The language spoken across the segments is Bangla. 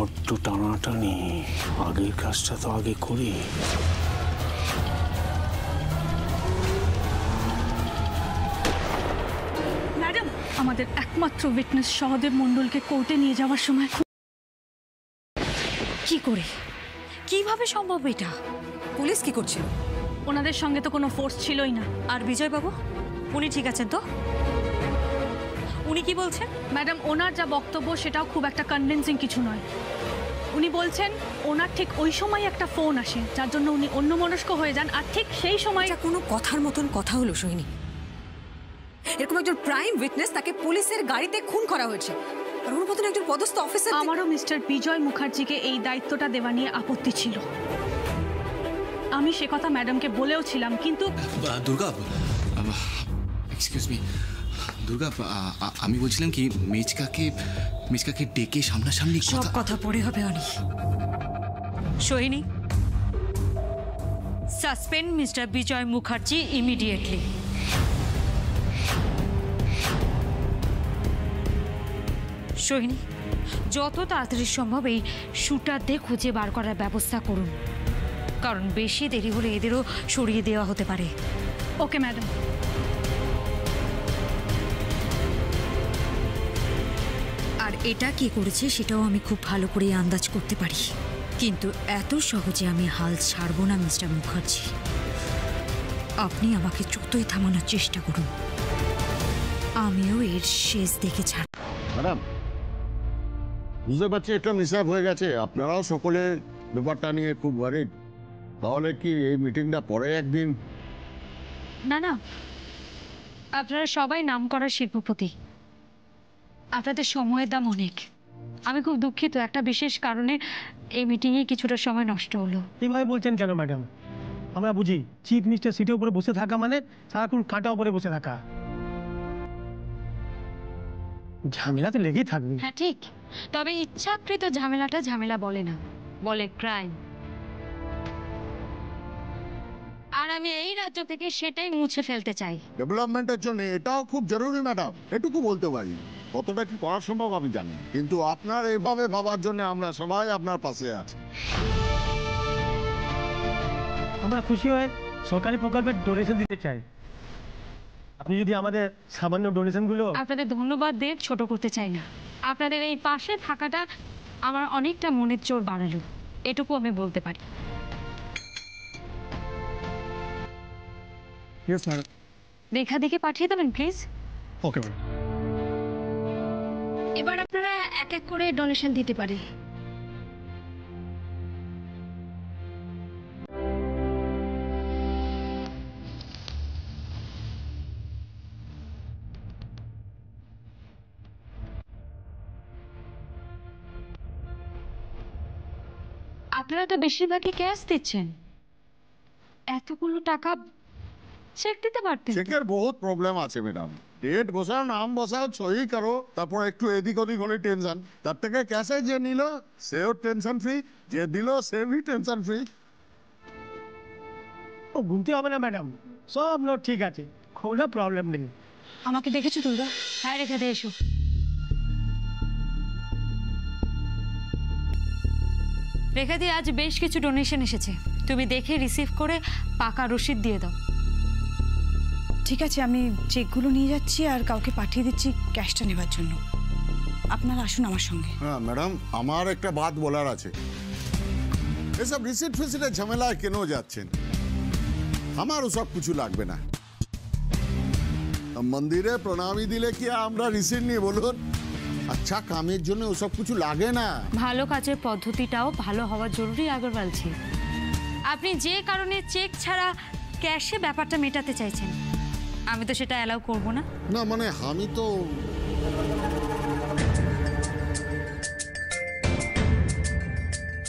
বড্ড টানাটানি, আগের কাজটা তো আগে করি। ম্যাডাম, আমাদের একমাত্র উইটনেস সহদেব মণ্ডলকে কোর্টে নিয়ে যাওয়ার সময় কি করে, কিভাবে সম্ভব এটা? পুলিশ কি করছিল? ওনাদের সঙ্গে তো কোনো ফোর্স ছিলই না। আর বিজয় বাবু, উনি ঠিক আছেন তো? উনি কি বলছেন? ম্যাডাম, ওনার যা বক্তব্য সেটাও খুব একটা কনভিন্সিং কিছু নয়। উনি বলছেন ওনার ঠিক ওই সময় একটা ফোন আসে, যার জন্য উনি অন্যমনস্ক হয়ে যান, আর ঠিক সেই সময়। এটা কোনো কথার মতন কথা হলো সোহিনী? এরকম একজন প্রাইম উইটনেস, তাকে পুলিশের গাড়িতে খুন করা হয়েছে, আর ওর মতন একজন পদস্থ অফিসার। আমারও মিস্টার বিজয় মুখার্জিকে এই দায়িত্বটা দেওয়া নিয়ে আপত্তি ছিল। আমি সে কথা ম্যাডামকে বলেও ছিলাম, কিন্তু দুর্গা, এক্সকিউজ মি দুর্গা, আমি বলছিলাম কি মিচকাকে ডেকে সামনাসামনি সব কথা পড়ে হবে অনি। সোহিনী, সাসপেন্ড মিস্টার বিজয় মুখার্জি ইমিডিয়েটলি। সোহিনী, যত তাড়াতাড়ি সম্ভব এই শুটারদের খুঁজে বার করার ব্যবস্থা করুন, কারণ বেশি দেরি হলে এদেরও সরিয়ে দেওয়া হতে পারে। Okay madam. আর এটা কি করেছে সেটাও আমি খুব ভালো করে আন্দাজ করতে পারি, কিন্তু এত সহজে আমি হাল ছাড়ব না মিস্টার মুখার্জি। আপনি আমাকে যতই থামানোর চেষ্টা করুন, আমিও এর শেষ দেখে ছাড়ব। ম্যাডাম, বুঝতে পারছি এটা মিসআপ হয়ে গেছে, আপনারাও সকলে ব্যাপারটা নিয়ে খুব ওয়ারিড। তাহলে কি এই মিটিংটা পরে একদিন? না না, আপনারা সবাই নাম করা শিল্পপতি, আপনাদের সময়ের দাম অনেক। আমি খুব দুঃখিত, একটা বিশেষ কারণে এই মিটিংয়ে কিছুটা সময় নষ্ট হলো। এইভাবে বলছেন কেন ম্যাডাম? আমরা বুঝি চিফ মিনিস্টার সিটের উপরে বসে থাকা মানে সারাক্ষণ কাঁটা উপরে বসে থাকা। ঝামেলা তো লেগেই থাকবে। হ্যাঁ ঠিক, তবে ইচ্ছাকৃত ঝামেলাটা ঝামেলা বলে না, বলে ক্রাইম। আর আমি এই রাজ্য থেকে সেটাই মুছে ফেলতে চাই। ডেভেলপমেন্টের জন্য এটাও খুব জরুরি ম্যাডাম, এটুকু বলতে পারি। কতটা কি করা সম্ভব আমি জানি, কিন্তু আপনার এইভাবে ভাবার জন্য আমরা সবাই আপনার পাশে আছি। আমরা খুশি হয়ে সরকারি প্রকল্পের ডোনেশন দিতে চাই। আপনি যদি আমাদের সামান্য ডোনেশনগুলো। আপনাদের ধন্যবাদ দিয়ে ছোট করতে চাই না, আপনাদের এই পাশে থাকাটা আমার অনেকটা মনের জোর বাড়ালো, এটুকু আমি বলতে পারি। Yes madam. দেখা দেখে পাঠিয়ে দেবেন প্লিজ। Okay madam. এবার আপনারা এক এক করে ডোনেশন দিতে পারেন। আপনারা তো বেশিরভাগই ক্যাশ দিচ্ছেন, এতগুলো টাকা চেক দিতে পারতেন। চেকের বহুত প্রবলেম আছে ম্যাডাম, ডেট বসাও, নাম বসাও, সই করো, তারপর একটু এদিক ওদিক হলে টেনশন। তার থেকে ক্যাশে যে নিল সেও টেনশন ফ্রি, যে দিল সেও টেনশন ফ্রি। ও ঘুমতে হবে না ম্যাডাম, সব লোক ঠিক আছে, কোনো প্রবলেম নেই। আমাকে দেখেছো দুর্গা? হ্যাঁ, রেখে দিয়ে এসো। রেখা দিয়ে আজ বেশ কিছু ডোনেশন এসেছে, তুমি দেখে রিসিভ করে পাকা রসিদ দিয়ে দাও। ঠিক আছে, আমি চেকগুলো নিয়ে যাচ্ছি আর কাউকে পাঠিয়ে দিচ্ছি ক্যাশটা নেবার জন্য। আপনারা আসুন আমার সঙ্গে। হ্যাঁ ম্যাডাম, আমার একটা বাত বলার আছে। এসব রিসিট ফিসিটের ঝামেলায় কেন যাচ্ছেন? আমার ওসব কিছু লাগবে না। মন্দিরে প্রণামী দিলে কি আমরা রিসিট নিয়ে বলুন? আচ্ছা কামের জন্য ওসব কিছু লাগে না। ভালো কাজের পদ্ধতিটাও ভালো হওয়া জরুরি আগরওয়াল জি। আপনি যে কারণে চেক ছাড়া ক্যাশে ব্যাপারটা মেটাতে চাইছেন, আমি তো সেটা অ্যালাউ করব না। না মানে আমি তো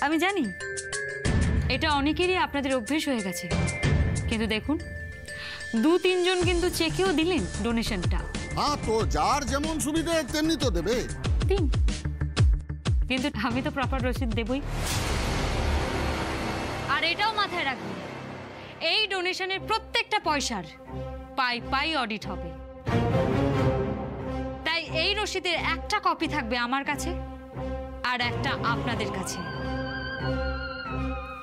আমি জানি এটা অনেকেরই আপনাদের অভ্যেস হয়ে গেছে, কিন্তু দেখুন 2-3 জন কিন্তু চেকেও দিলেন ডোনেশনটা। হ্যাঁ, তো যার যেমন সুবিধা তেমনি তো দেবে, দিন, কিন্তু আমি তো প্রপার রসিদ দেবই। আর এটাও মাথায় রাখবেন, এই ডোনেশনের প্রত্যেকটা পয়সার পাই পাই অডিট হবে, তাই এই রসিদের একটা কপি থাকবে আমার কাছে আর একটা আপনাদের কাছে।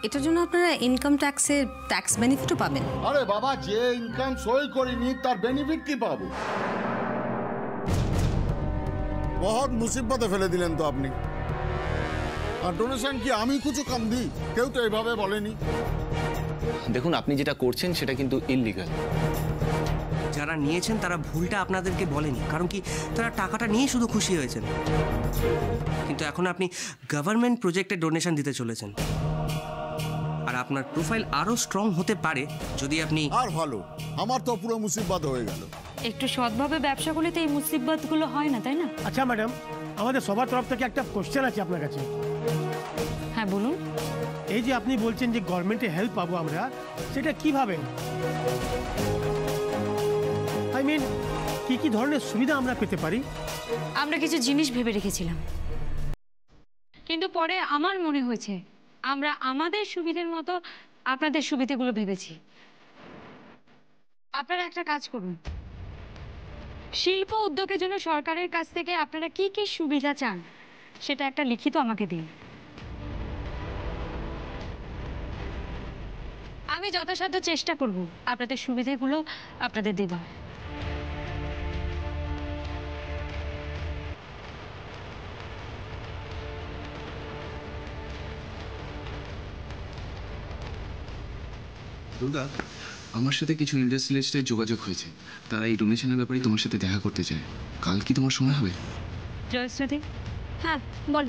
এটার জন্য আপনারা ইনকাম ট্যাক্সের ট্যাক্স বেনিফিটও পাবেন। আরে বাবা, যে ইনকাম সই করিনি তার বেনিফিট কি পাবো? বহুত মুসিবতে ফেলে দিলেন তো আপনি। আর ডোনেশন কি আমি কিছু কম দিই? কেউ তো এইভাবে বলেনি। দেখুন, আপনি যেটা করছেন সেটা কিন্তু ইললিগাল। যারা নিয়েছেন তারা ভুলটা আপনাদেরকে বলেনি, কারণ কি তারা টাকাটা নিয়ে শুধু খুশি হয়েছেন। কিন্তু এখন আপনি গভর্নমেন্ট প্রজেক্টে ডোনেশন দিতে চলেছেন, আর আপনার প্রোফাইল আরো স্ট্রং হতে পারে যদি আপনি। আর ভালো, আমার তো পুরো মুসিবত হয়ে গেল। একটু সৎভাবে ব্যবসা করলে তো এই মুসিবতগুলো হয় না, তাই না? আচ্ছা ম্যাডাম, আমাদের সবার তরফ থেকে একটা কোশ্চেন আছে আপনার কাছে। হ্যাঁ বলুন। এই যে আপনি বলছেন যে গভর্নমেন্টে হেল্প পাবো আমরা, সেটা কিভাবে? আই মিন, কি কি ধরনের সুবিধা আমরা পেতে পারি? আমরা কিছু জিনিস ভেবে রেখেছিলাম, কিন্তু পরে আমার মনে হয়েছে আমরা আমাদের সুবিধার মতো আপনাদের সুবিধাগুলো ভেবেছি। আপনারা একটা কাজ করুন, শিল্প উদ্যোগের জন্য সরকারের কাছ থেকে আপনারা কি কি সুবিধা চান সেটা একটা লিখিত আমাকে দিন। আমি যথাসাধ্য চেষ্টা করব আপনাদের সুবিধাগুলো আপনাদের দেবার। দুর্গা, আমার সাথে কিছু ইন্ডাস্ট্রিয়ালিস্টের যোগাযোগ হয়েছে। তারা এই ডোনেশনের ব্যাপারে তোমার সাথে দেখা করতে চায়। কাল কি তোমার সময় হবে? জয়শ্রী, হ্যাঁ বল।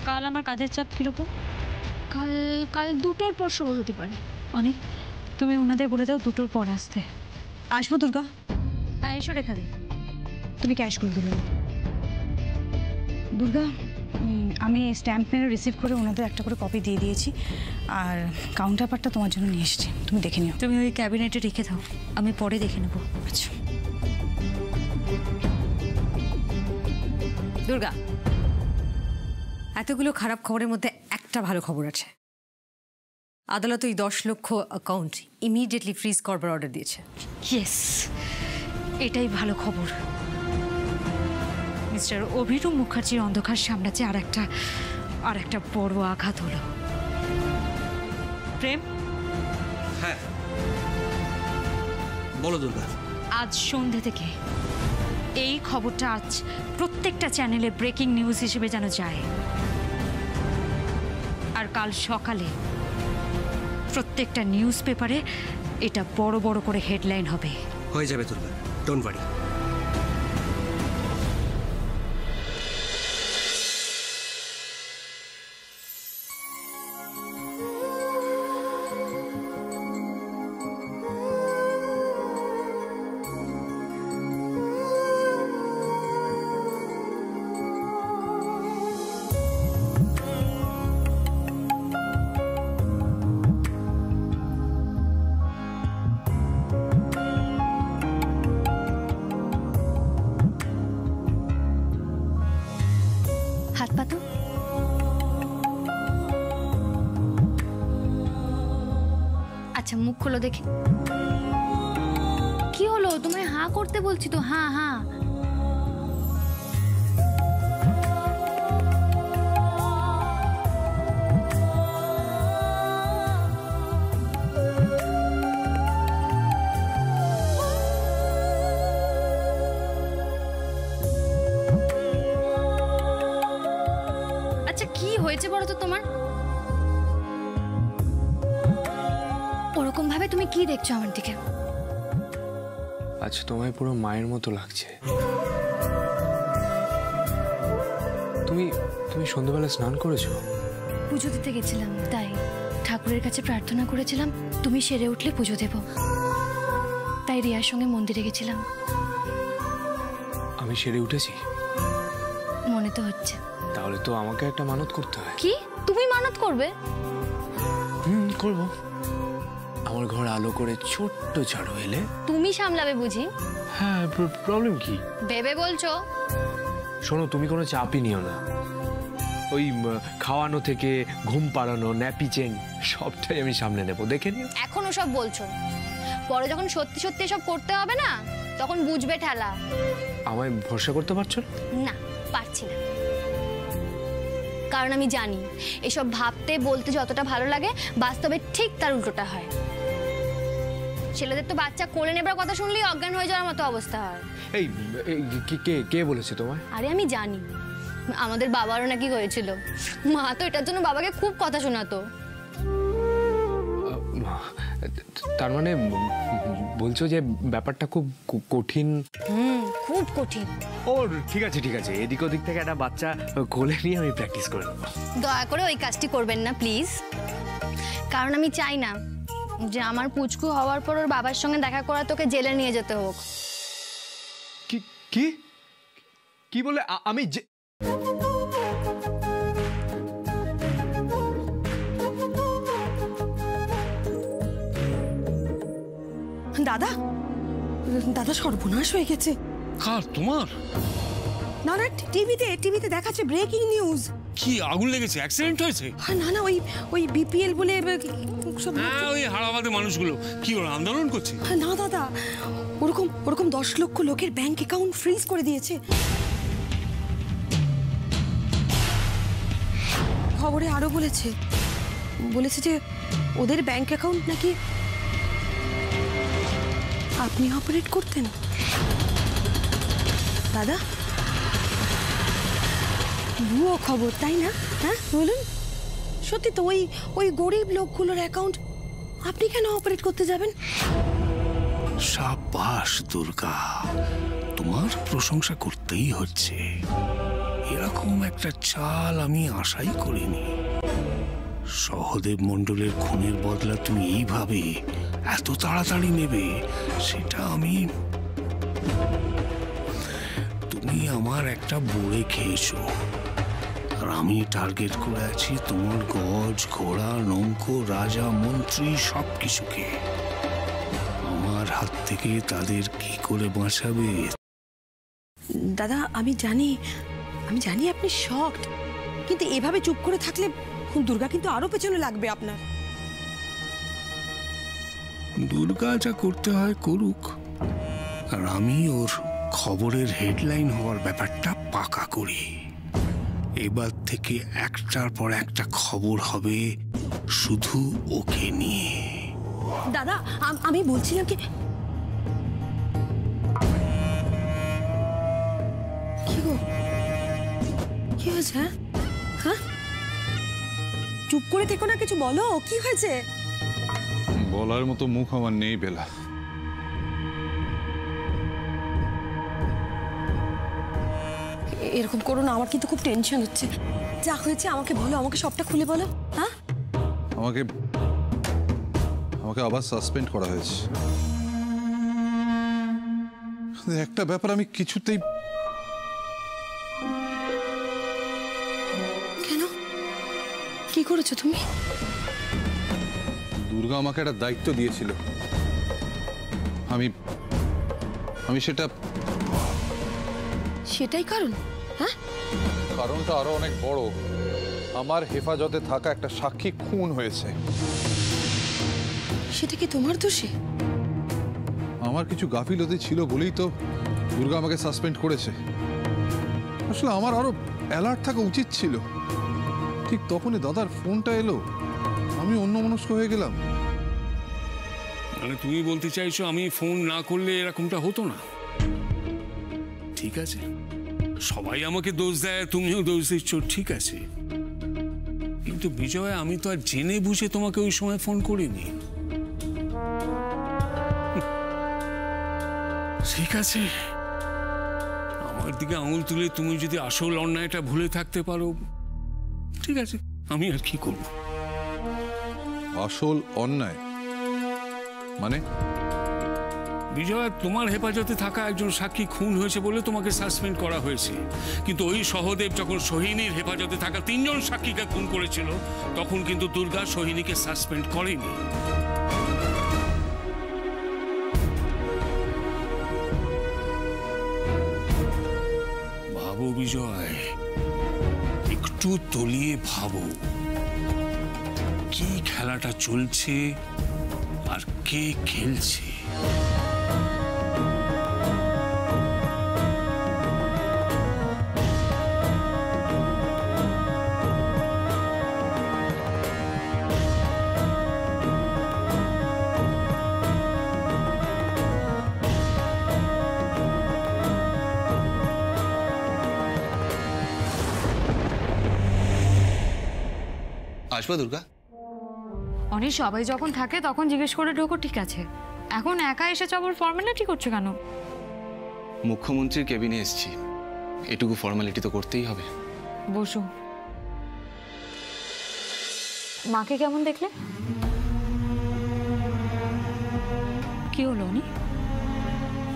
কাল আমার কাজের চাপ কীরকম? কাল 2টোর পর সময় হতে পারে। অনেক, তুমি ওনাদের বলে দাও 2টোর পর আসতে। আসবো দুর্গা? হ্যাঁ এসো রেখা দে। তুমি ক্যাশ করে দিলে। দুর্গা, আমি স্ট্যাম্প মেরে রিসিভ করে ওনাদের একটা করে কপি দিয়ে দিয়েছি, আর কাউন্টার পার্টটা তোমার জন্য নিয়ে এসেছি, তুমি দেখে নিও। তুমি ওই ক্যাবিনেটে রেখে দাও, আমি পরে দেখে নেবো। আচ্ছা দুর্গা, এতগুলো খারাপ খবরের মধ্যে একটা ভালো খবর আছে। আদালত ওই 10 লক্ষ অ্যাকাউন্ট ইমিডিয়েটলি ফ্রিজ করবার অর্ডার দিয়েছে। ইয়েস, এটাই ভালো খবর। মিস্টার অভিরূপ মুখার্জির অন্ধকার সাম্রাজ্যে আর একটা বড় আঘাত হলো। প্রেম, হ্যাঁ বলো দুর্গা। আজ সন্ধ্যে থেকে এই খবরটা আজ প্রত্যেকটা চ্যানেলে ব্রেকিং নিউজ হিসেবে যেন যায়, আর কাল সকালে প্রত্যেকটা নিউজ পেপারে এটা বড় বড় করে হেডলাইন হবে। হয়ে যাবে দুর্গা, ডোন্ট ওয়ারি। হাত পাতো। আচ্ছা মুখ খোলো দেখি। কি হলো? তোমায় হাঁ করতে বলছি তো। হ্যাঁ হ্যাঁ। আচ্ছা কি হয়েছে বলো তো তোমার? ওরকম ভাবে তুমি কি দেখছো আমার দিকে? আচ্ছা তোমায় পুরো মায়ের মতো লাগছে। তুমি সন্ধ্যাবেলা স্নান করেছো? পুজো দিতে গেছিলাম, তাই ঠাকুরের কাছে প্রার্থনা করেছিলাম তুমি সেরে উঠলে পুজো দেব, তাই রিয়ার সঙ্গে মন্দিরে গেছিলাম। আমি সেরে উঠেছি? মনে তো হচ্ছে। তাহলে তো আমাকে একটা মানত করতে হয়। কি তুমি মানত করবে? করব। আমার ঘর আলো করে ছোট্ট ঝাড়ু এলে তুমি সামলাবে বুঝি? হ্যাঁ, প্রবলেম কি? ভেবে বলছো? শোনো, তুমি কোনো চাপই নিও না। ওই খাওয়ানো থেকে ঘুম পাড়ানো, ন্যাপি চেঞ্জ সবটাই আমি সামনে নেব, দেখে নিও। এখন ওসব বলছো, পরে যখন সত্যি সত্যি এসব করতে হবে না তখন বুঝবে ঠেলা। আমায় ভরসা করতে পারছো না? না, পারছি না। কারণ আমি জানি এসব ভাবতে বলতে যতটা ভালো লাগে বাস্তবে ঠিক তার উল্টোটা হয়। ছেলেদের তো বাচ্চা কোলে নেবার কথা শুনলেই অজ্ঞান হয়ে যাওয়ার মতো অবস্থা হয়। এই কে বলেছে তোমায়? আরে আমি জানি, আমাদের বাবারও নাকি হয়েছিল। মা তো এটার জন্য বাবাকে খুব কথা শোনাতো। তার মানে বলছো যে ব্যাপারটা খুব কঠিন? খুব কঠিন। ও ঠিক আছে, এদিক ওদিক থেকে একটা বাচ্চা কোলে নিয়ে আমি প্র্যাকটিস করে নেবো। দয়া করে ওই কাজটি করবেন না প্লিজ, কারণ আমি চাই না যে আমার পুচকু হওয়ার পর ওর বাবার সঙ্গে দেখা করা তোকে জেলে নিয়ে যেতে হোক। কি বলে? আমি দাদা দাদা সর্বনাশ হয়ে গেছে। কার? তোমার? না না, টিভিতে দেখাচ্ছে ব্রেকিং নিউজ। কি আগুন লেগেছে? অ্যাক্সিডেন্ট হয়েছে? না না, ওই বিপিএল বলে সব। হ্যাঁ, ওই হারাবাদে মানুষগুলো কি ওরা আন্দোলন করছে? না দাদা, ওরকম 10 লক্ষ লোকের ব্যাংক অ্যাকাউন্ট ফ্রিজ করে দিয়েছে। খবরে আরো বলেছে যে ওদের ব্যাংক অ্যাকাউন্ট নাকি আপনি অপারেট করতেন। দাদা, ভুয়ো খবর তাই না? হ্যাঁ বলুন, সত্যি তো ওই গরিব লোকগুলোর অ্যাকাউন্ট আপনি কেন অপারেট করতে যাবেন? সাবাস দুর্গা, তোমার প্রশংসা করতেই হচ্ছে। এরকম একটা চাল আমি আশাই করিনি। সহদেব মণ্ডলের খুনের বদলা তুমি এইভাবে এত তাড়াতাড়ি নেবে সেটা তুমি আমার একটা বড়ে খেয়েছো, আর আমি টার্গেট করে আছি তোমার গজ, ঘোড়া, নৌক, রাজা, মন্ত্রী সবকিছুকে। আমার হাত থেকে তাদের কি করে বাঁচাবে? দাদা আমি জানি আপনি শকড, কিন্তু এভাবে চুপ করে থাকলে দুর্গা কিন্তু আরো পেছনে লাগবে আপনার। দুর্গা যা করতে হয় করুক, আর আমি ওর খবরের হেডলাইন হওয়ার ব্যাপারটা পাকা করি। এবার থেকে একটার পর একটা খবর হবে শুধু ওকে নিয়ে। দাদা আমি বলছিলাম কি গো, কি হয়েছে? হ্যাঁ চুপ করে থেকো না, কিছু বলো, কি হয়েছে? বলার মতো মুখ আমার নেই বেলা। এরকম করো না, আমার কিন্তু খুব টেনশন হচ্ছে। যা হয়েছে আমাকে বলো, আমাকে সবটা খুলে বলো। হ্যাঁ আমাকে আবার সাসপেন্ড করা হয়েছে। একটা ব্যাপার আমি কিছুতেই। কেন? কি করেছো তুমি? দুর্গা আমাকে একটা দায়িত্ব দিয়েছিল, আমি সেটাই কারণ? হ্যাঁ কারণটা আরো অনেক বড়। আমার হেফাজতে থাকা একটা সাক্ষী খুন হয়েছে। সেটা কি তোমার দোষে? আমার কিছু গাফিলতি ছিল বলেই তো দুর্গা আমাকে সাসপেন্ড করেছে। আসলে আমার আরো অ্যালার্ট থাকা উচিত ছিল। ঠিক তখনই দাদার ফোনটা এলো, আমি অন্যমনস্ক হয়ে গেলাম। মানে তুমি বলতে চাইছো আমি ফোন না করলে এরকমটা হতো না? ঠিক আছে, সবাই আমাকে দোষ দেয়, তুমিও দোষ দিচ্ছ, ঠিক আছে, কিন্তু বিজয় আমি তো আর জেনে বুঝে তোমাকে ওই সময় ফোন করিনি। ঠিক আছে, আমার দিকে আঙুল তুলে তুমি যদি আসল অন্যায়টা ভুলে থাকতে পারো, ঠিক আছে, আমি আর কি করব? আসল অন্যায় মানে? বিজয়, তোমার হেফাজতে থাকা একজন সাক্ষী খুন হয়েছে বলে তোমাকে সাসপেন্ড করা হয়েছে, কিন্তু ওই সহদেব যখন সোহিনীর হেফাজতে থাকা 3 জন সাক্ষীকে খুন করেছিল তখন কিন্তু দুর্গা সোহিনীকে সাসপেন্ড করেনি। ভাবো বিজয়, একটু তলিয়ে ভাবো, কি খেলাটা চলছে আর কে খেলছে। আসবো দুর্গা? অনেক সবাই যখন থাকে তখন জিজ্ঞেস করে ঢোকো, ঠিক আছে। এখন একা এসেছো, আবার ফর্মালিটি করছো কেন? মুখ্যমন্ত্রীর কেবিনে এসেছি, এটুকু ফর্মালিটি তো করতেই হবে। বসো। মাকে কেমন দেখলে? কি হলো উনি?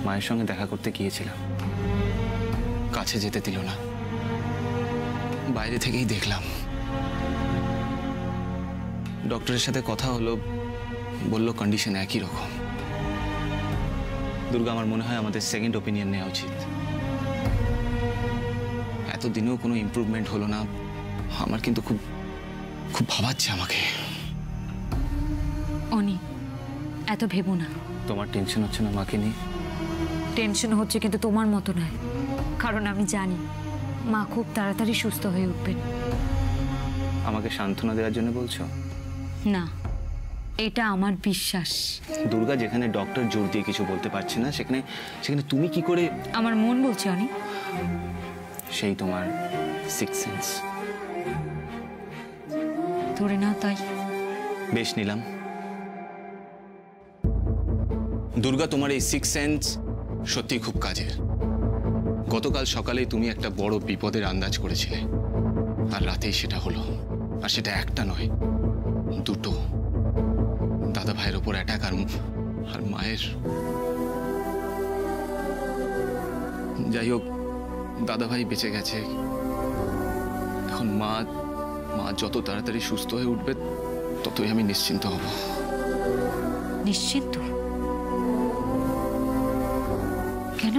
মায়ের সঙ্গে দেখা করতে গিয়েছিলাম, কাছে যেতে দিল না, বাইরে থেকেই দেখলাম। ডক্টরের সাথে কথা হলো, বলল কন্ডিশন একই রকম। দুর্গা, আমার মনে হয় আমাদের সেকেন্ড ওপিনিয়ন নেওয়া উচিত। এতদিনেও কোনো ইমপ্রুভমেন্ট হলো না, আমার কিন্তু খুব খুব ভাবাচ্ছে আমাকে। অনি, এত ভেবো না। তোমার টেনশন হচ্ছে না মাকে নিয়ে? টেনশন হচ্ছে, কিন্তু তোমার মতো নয়। কারণ আমি জানি মা খুব তাড়াতাড়ি সুস্থ হয়ে উঠবেন। আমাকে সান্ত্বনা দেওয়ার জন্য বলছো? না, এটা আমার বিশ্বাস। দুর্গা, যেখানে ডক্টর জোর দিয়ে কিছু বলতে পারছে না, সেখানে সেখানে তুমি কি করে? আমার মন বলছে অনি। সেই তোমার সিক্স সেন্স। ধরে নাও তাই। বেশ, নিলাম। দুর্গা, তোমার এই সিক্স সেন্স সত্যি খুব কাজের। গতকাল সকালে তুমি একটা বড় বিপদের আন্দাজ করেছিলে, আর রাতেই সেটা হলো। আর সেটা একটা নয়, দুটো। দাদা ভাইয়ের ওপর অ্যাটাক আর মায়ের। যাই হোক, দাদা ভাই বেঁচে গেছে। এখন মা যত তাড়াতাড়ি সুস্থ হয়ে উঠবে ততই আমি নিশ্চিন্ত হব। নিশ্চিন্ত? কেন?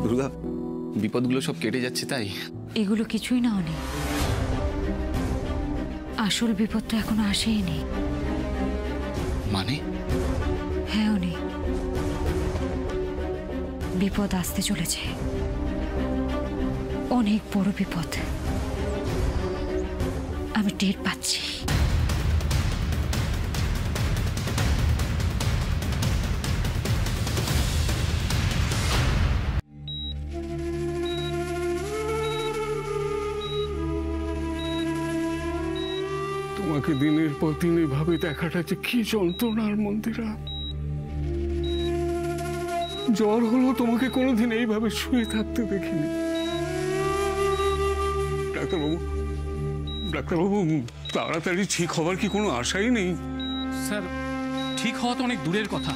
দুর্গা, বিপদগুলো সব কেটে যাচ্ছে তাই। এগুলো কিছুই না অনেক। আসল বিপদটা এখনো আসেনি। মানে? হ্যাঁ অনেক, বিপদ আসতে চলেছে। অনেক বড় বিপদ, আমি টের পাচ্ছি। তোমাকে দিনের পর দিন এভাবে দেখাটা যে কি যন্ত্রণার। মন্দিরা, জ্বর হলো, তোমাকে কোনোদিন এইভাবে শুয়ে থাকতে দেখিনি। ডাক্তারবাবু, তাড়াতাড়ি ঠিক হবার কি কোনো আশাই নেই? স্যার, ঠিক হওয়া তো অনেক দূরের কথা।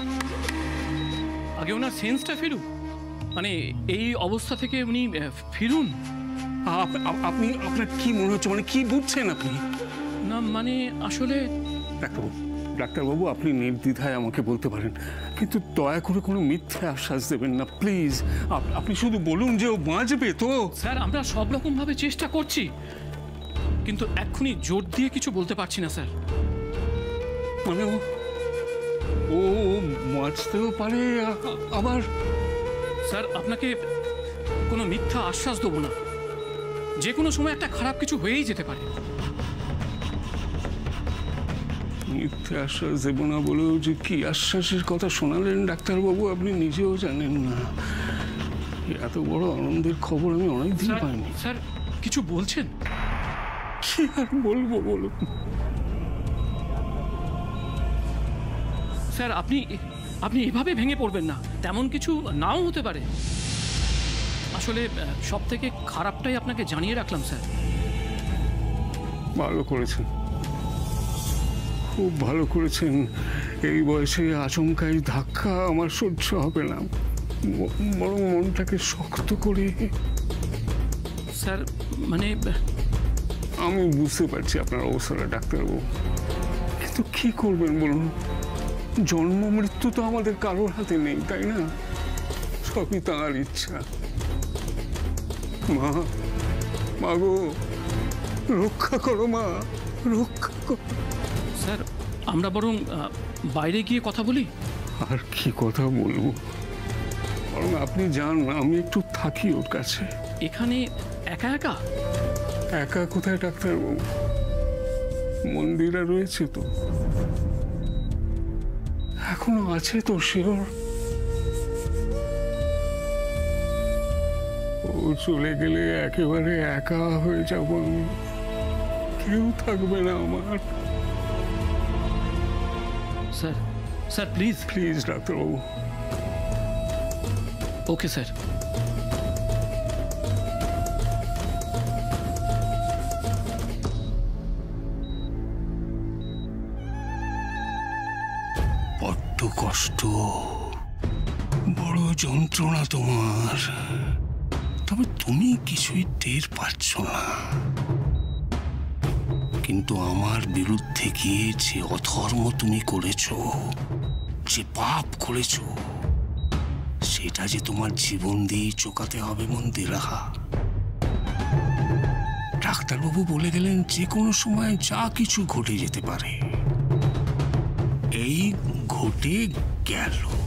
আগে ওনার সেন্সটা ফিরুক, মানে এই অবস্থা থেকে উনি ফিরুন। আপনি, আপনার কি মনে হচ্ছে, মানে কি বুঝছেন আপনি? না মানে আসলে ডাক্তারবাবু, আপনি নির্দ্বিধায় আমাকে বলতে পারেন, কিন্তু দয়া করে কোনো মিথ্যে আশ্বাস দেবেন না প্লিজ। আপনি শুধু বলুন যে ও বাঁচবে তো। স্যার, আমরা সব রকম ভাবে চেষ্টা করছি, কিন্তু এক্ষুনি জোর দিয়ে কিছু বলতে পারছি না স্যার। মানে ও বাঁচতেও পারে আবার। স্যার, আপনাকে কোনো মিথ্যা আশ্বাস দেবো না। যে কোনো সময় একটা খারাপ কিছু হয়েই যেতে পারে। মিথ্যে আশ্বাস দেব না বলেও যে কি আশ্বাসের কথা শোনালেন ডাক্তারবাবু, আপনি নিজেও জানেন না। এত বড় আনন্দের খবর আমি অনেকদিন পাইনি। স্যার, কিছু বলছেন? কি আর বলবো বলুন। স্যার, আপনি এভাবে ভেঙে পড়বেন না। তেমন কিছু নাও হতে পারে। আসলে সব থেকে খারাপটাই আপনাকে জানিয়ে রাখলাম স্যার। ভালো করেছেন, খুব ভালো করেছেন। এই বয়সে আচমকাই ধাক্কা আমার সহ্য হবে না, বরং মনটাকে শক্ত করে। স্যার, মানে আমি বুঝতে পারছি আপনার অবস্থাটা ডাক্তারবাবু, কিন্তু কি করবেন বলুন? জন্ম মৃত্যু তো আমাদের কারোর হাতে নেই, তাই না? সবই তাঁর ইচ্ছা। মা গো, রক্ষা করো মা, রক্ষা করো। স্যার, আমরা বরং বাইরে গিয়ে কথা বলি। আর কি কথা বলবো, বরং আপনি যান, আমি একটু থাকি ওর কাছে। এখানে একা একা? একা কোথায় ডাক্তারবাবু, মন্দিরা রয়েছে তো, এখনো আছে তো শিওর। ও চলে গেলে একেবারে একা হয়ে যাব আমি। কেউ থাকবে না আমার। স্যার স্যার প্লিজ প্লিজ ডাক্তারবাবু। Okay sir. বড্ড কষ্ট, বড় যন্ত্রণা তোমার, তবে তুমি কিছুই টের পাচ্ছ না। কিন্তু আমার বিরুদ্ধে গিয়ে যে অধর্ম তুমি করেছ, যে পাপ করেছ, সেটা যে তোমার জীবন দিয়ে চোকাতে হবে মন্দিরাহা। ডাক্তারবাবু বলে গেলেন যে কোনো সময় যা কিছু ঘটে যেতে পারে। এই ঘটে গেল।